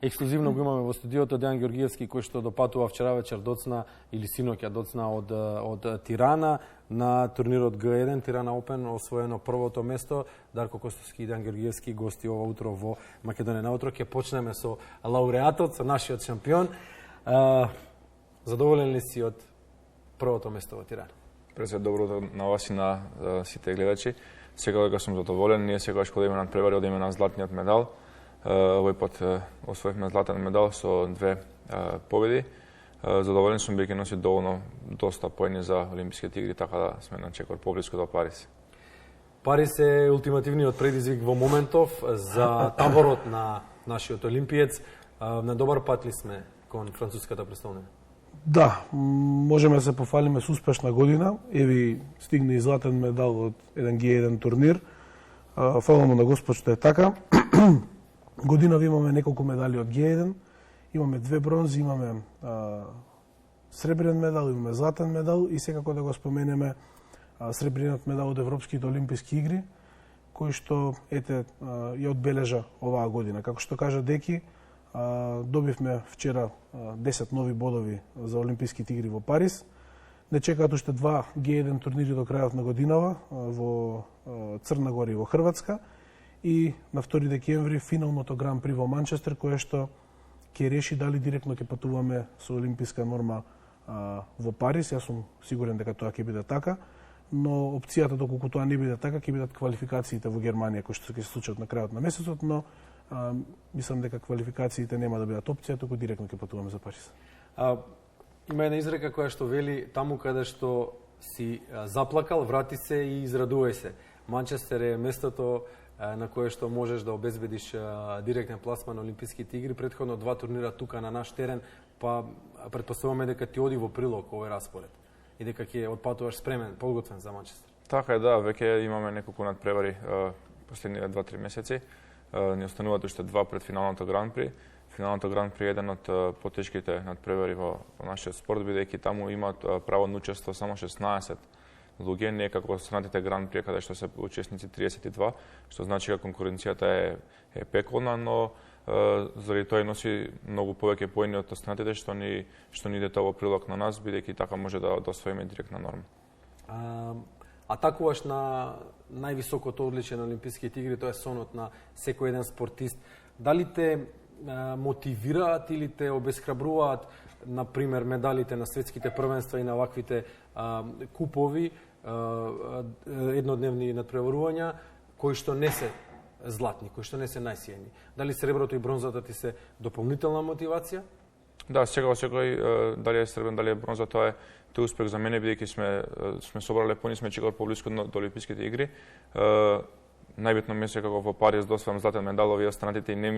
Ексклузивно го имаме во студиото Дејан Георгиевски, кој што допатува вчера вечер доцна или синоќа доцна од Тирана на турнирот Г1 Тирана Опен, освоено првото место. Дарко Костовски и Дејан Георгиевски гости ова утро во Македонија. Наутро ќе почнеме со лауреатот, со нашиот шампион. Задоволен ли си од првото место во Тирана? Пред се добро на вас и на сите гледачи. Секогаш сум задоволен. Ние секогаш кога имаме надпревари одиме на златниот медал. Овој пат освоивме златен медал со 2 победи. Задоволен сум бидејќи носи доволно доста поени за Олимписките игри, така да сме на чекор поблиску до Париз. Париз е ултимативниот предизвик во моментов за таборот на нашиот олимпиец. На добар пат ли сме кон француската престолнина? Да, можеме да се пофалиме со успешна година. Еви стигна и златен медал од еден Г1 турнир. Фала му на Господ што е така. Годинава имаме неколку медали од Г1, имаме 2 бронзи, имаме сребрен медал, имаме златен медал и секако да го споменеме сребрениот медал од Европските олимписки игри, кој што ја одбележа оваа година. Како што кажа Деки, добивме вчера 10 нови бодови за Олимписките игри во Париз. Не чекаат уште 2 Г1 турнири до крајот на годинава во Црна Гора и во Хрватска. И на 2 декември финалното Гран При во Манчестер, кое што ќе реши дали директно ќе патуваме со олимписка норма во Париз. Јас сум сигурен дека тоа ќе биде така, но опцијата доколку тоа не биде така, ќе бидат квалификациите во Германија кои што ќе се случат на крајот на месецот, но мислам дека квалификациите нема да бидат опција, туку директно ќе патуваме за Париз. Има една изрека која што вели таму каде што си заплакал, врати се и израдувај се. Манчестер е местото на кое што можеш да обезбедиш директен пласман на Олимписките игри. Претходно 2 турнира тука на наш терен, па претпоставуваме дека ти оди во прилог овој распоред и дека ќе отпатуваш спремен, подготвен за Манчестер. Така е, да, веќе имаме неколку надпревари последниве 2-3 месеци. Ни остануваат уште 2 пред финалното Гран При. Финалното Гран При е еден од потешките надпревари во нашиот спорт, бидејќи таму имаат право на учество само 16 луѓе, не како останатите Гран При, каде што се учесници 32, што значи дека конкуренцијата е пеколна, но заради тоа носи многу повеќе поени од останатите што ни иде тоа во прилог на нас, бидејќи така може да освоиме директна норма. Атакуваш на највисокото одличие на Олимписките игри, тоа е сонот на секој еден спортист. Дали те мотивираат или те обесхрабруваат, например, медалите на светските првенства и на ваквите купови, еднодневни надпреварувања, кои што не се златни, кои што не се најсијани? Дали среброто и бронзата ти се дополнителна мотивација? Да, секој, дали е сребрен, дали е бронза, тоа е успех за мене, бидејќи сме собрале пони, сме чекали поблиску до Олимписките игри. Најбитно ми се како во Париз да освојам златен медал, овие останатите и не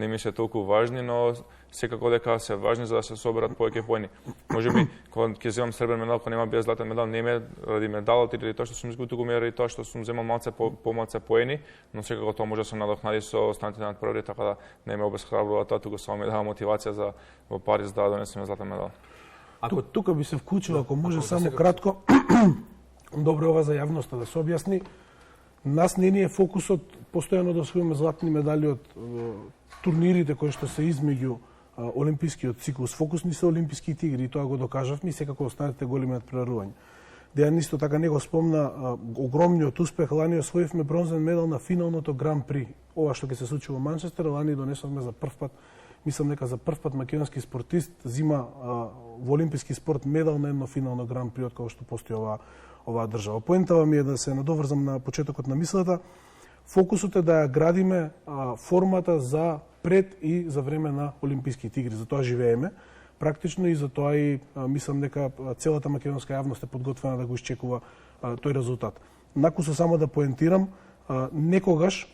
ми се толку важни, но секако дека се важни за да се соберат повеќе поени. Можеби кога ќе земам сребрен медал, кога нема бил златен медал, не ме ради медалот или тоа што сум изгубил, туку ме ради тоа што сум земал малце помалце поени, но секако тоа може да се надокнади со останатите надпревари, така да не ме обесхрабрува тоа, туку само ми дава мотивација за во Париз да донесеме златен медал. Тука би се вклучил, ако може само кратко, добро ова за јавноста да се објасни. Нас не ни е фокусот постојано да освоиме златни медали од турнирите кои што се измеѓу олимпискиот циклус. Фокус ни се Олимписките игри и тоа го докажавме и секако останатите големи надпреварувања. Дејан исто така не го спомна огромниот успех. Лани освоивме бронзен медал на финалното Гран При. Ова што ќе се случи во Манчестер, лани донесовме за прв пат, мислам дека за прв пат македонски спортист зима во олимписки спорт медал на едно финално Гран При од кога што постои оваа држава. Поентава ми е да се надоврзам на почетокот на мислата. Фокусот е да ја градиме формата за пред и за време на Олимписките игри. За тоа живееме практично и за тоа и мислам дека целата македонска јавност е подготвена да го исчекува тој резултат. Накусо само да поентирам, некогаш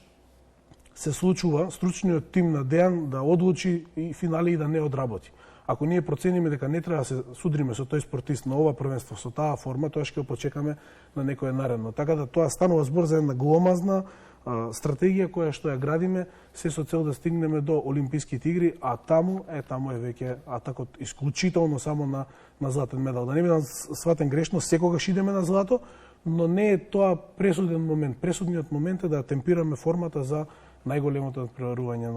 се случува стручниот тим на Дејан да одлучи и финали и да не одработи. Ако ние процениме дека не треба да се судриме со тој спортист на ова првенство со таа форма, тоа ќе го почекаме на некое наредно. Така да тоа станува збор за една гломазна стратегија која што ја градиме се со цел да стигнеме до Олимписките игри, а таму е веќе атакот исклучително само на златен медал. Да не бидам сватен грешно, секогаш идеме на злато, но не е тоа пресуден момент. Пресудниот момент е да темпираме формата за најголемото надпреварување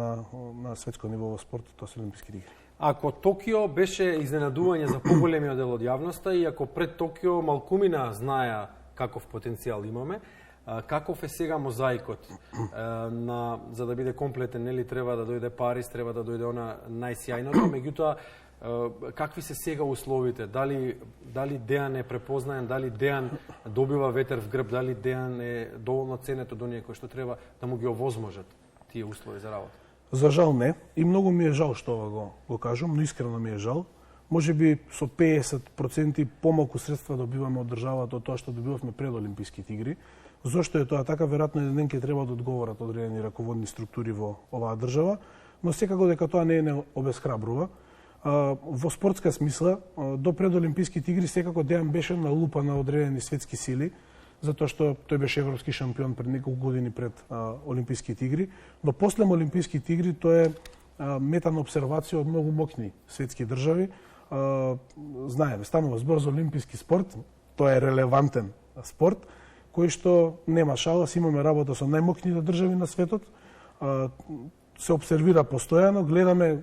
на светско ниво во спортот, тоа се Олимписките игри. Ако Токио беше изненадување за поголемиот дел од јавноста и ако пред Токио малкумина знаеа каков потенцијал имаме, каков е сега мозаикот за да биде комплетен, нели треба да дојде Париз, треба да дојде она најсјајното, меѓутоа какви се сега условите? Дали Дејан е препознаен, дали Дејан добива ветер в грб, дали Дејан е доволно ценето до некој што треба да му ги овозможат тие услови за работа? За жал не, и многу ми е жал што ова го кажам, но искрено ми е жал. Може би со 50% помалку средства добиваме од државата од тоа што добивавме пред Олимписките игри. Зошто е тоа така? Веројатно еден ден ќе треба да одговорат одредени раководни структури во оваа држава, но секако дека тоа не обесхрабрува. Во спортска смисла, до пред Олимписките игри секако Дејан беше на лупа на одредени светски сили, затоа што тој беше европски шампион пред неколку години пред Олимписките игри, но после Олимписките игри тој е мета на обсервација од многу моќни светски држави. Знаеме, станува збор за олимписки спорт, тоа е релевантен спорт, кој што нема шала, имаме работа со најмоќните држави на светот, се обсервира постојано, гледаме,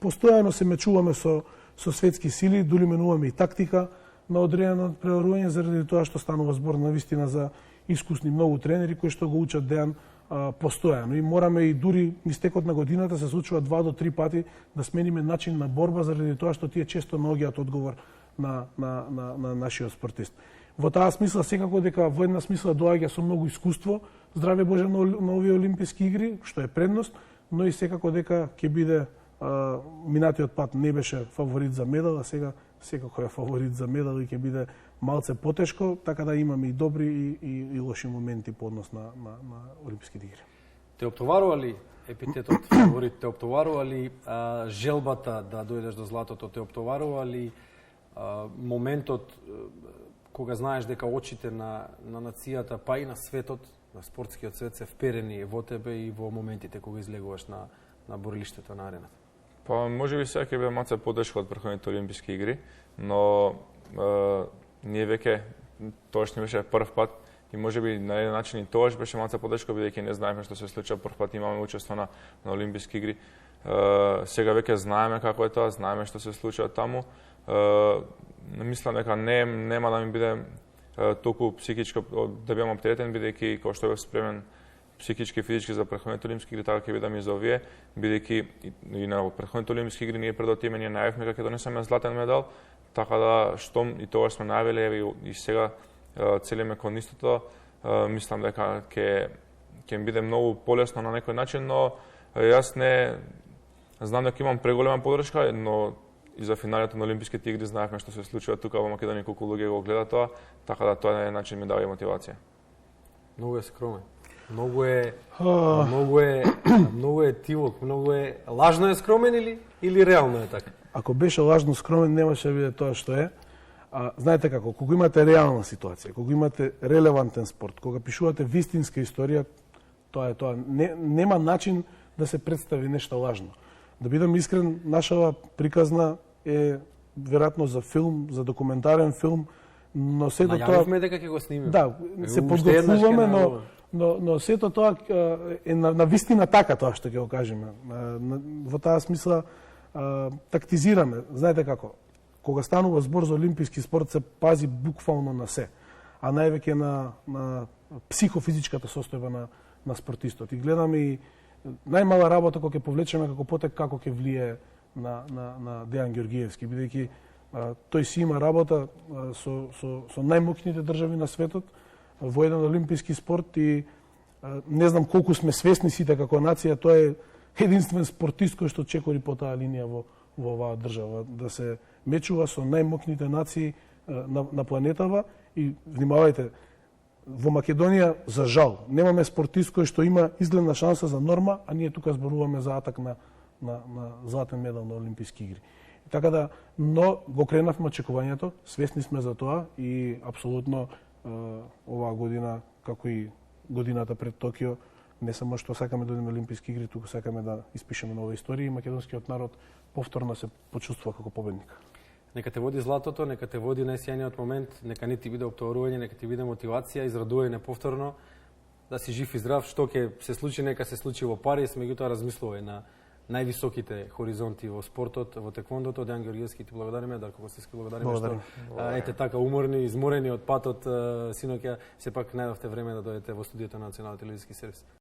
постојано се мечуваме со светски сили, дури менуваме и тактика на одредено преварување, заради тоа што станува збор на вистина за искусни многу тренери кои што го учат Дејан постојано. И мораме и дури истекот на годината се случува 2 до 3 пати да смениме начин на борба, заради тоа што тие често наоѓаат одговор на нашиот спортист. Во таа смисла секако дека во една смисла доаѓа со многу искуство, здраве Боже на овие Олимписки игри, што е предност, но и секако дека ќе биде минатиот пат не беше фаворит за медал, а сега секако е фаворит за медал и ќе биде малце потешко, така да имаме и добри и лоши моменти по однос на Олимписките игри. Те оптоварува ли епитетот фаворит? Те оптоварува ли желбата да дојдеш до златото? Те оптоварува ли моментот кога знаеш дека очите на нацијата, па и на светот, на спортскиот свет се вперени во тебе и во моментите кога излегуваш на борилиштето на арената? Па може би сега ќе биде малце подешко од претходните Олимписки игри, но ние веќе тоаш не беше прв пат и може би на еден начин и тоаш беше малце подешко бидејќи не знаеме што се случува прв пат, имаме учество на Олимписки игри. Сега веќе знаеме како е тоа, знаеме што се случува таму. Мислам дека нема да ми биде толку психичко да бидам оптеретен, бидејќи кој што бев спремен психички и физички за претходните Олимписки игри, така ќе бидам и за овие, бидејќи и на претходните Олимписки игри ние пред тие ние најавивме дека ќе донесеме златен медал, така да штом и тоа сме најавиле и сега целиме кон истото, мислам дека ќе ми биде многу полесно на некој начин, но јас не знам дека имам преголема подршка, но и за финалето на Олимписките игри знаевме што се случува тука во Македонија, колку луѓе го гледа тоа, така да тоа на еден начин ми дава и мотивација. Многу е скромен. Многу е тивок, многу е лажно е скромен или реално е така? Ако беше лажно скромен, немаше да биде тоа што е. Знаете како, кога имате реална ситуација, кога имате релевантен спорт, кога пишувате вистинска историја, тоа е тоа. Нема начин да се представи нешто лажно. Да бидам искрен, нашава приказна е веројатно за филм, за документарен филм, но сето тоа... Најавивме дека ќе го снимиме. Да, се подготвуваме, но сето тоа е на вистина така тоа што ќе го кажеме. Во таа смисла тактизираме. Знаете како, кога станува збор за олимписки спорт се пази буквално на се, а највеќе на психофизичката состојба на спортистот. И гледаме и најмала работа кога ќе повлечеме како потек како ќе влие на Дејан Георгиевски, бидејќи тој си има работа со најмоќните држави на светот во еден олимписки спорт и не знам колку сме свесни сите како нација, тоа е единствен спортист кој што чекори по таа линија во оваа држава, да се мечува со најмоќните нации на планетава и внимавајте, во Македонија, за жал, немаме спортист кој што има изгледна шанса за норма, а ние тука зборуваме за атак на златен медал на Олимписки игри. Така да, но го кренавме очекувањето, свесни сме за тоа и апсолутно оваа година, како и годината пред Токио, не само што сакаме да одиме Олимписки игри, туку сакаме да испишеме нова историја и македонскиот народ повторно се почувствува како победник. Нека те води златото, нека те води најсјајниот момент, нека не ти биде оптоварување, нека ти биде мотивација, израдување повторно да си жив и здрав, што ќе се случи, нека се случи во Париз, меѓутоа размислувај на највисоките хоризонти во спортот, во теквондото. Дејан Георгиевски ти благодариме, Дарко Костевски благодариме што ете така уморни, изморени од патот синоќа, сепак најдовте време да дојдете во студиото на Национален телевизиски сервис.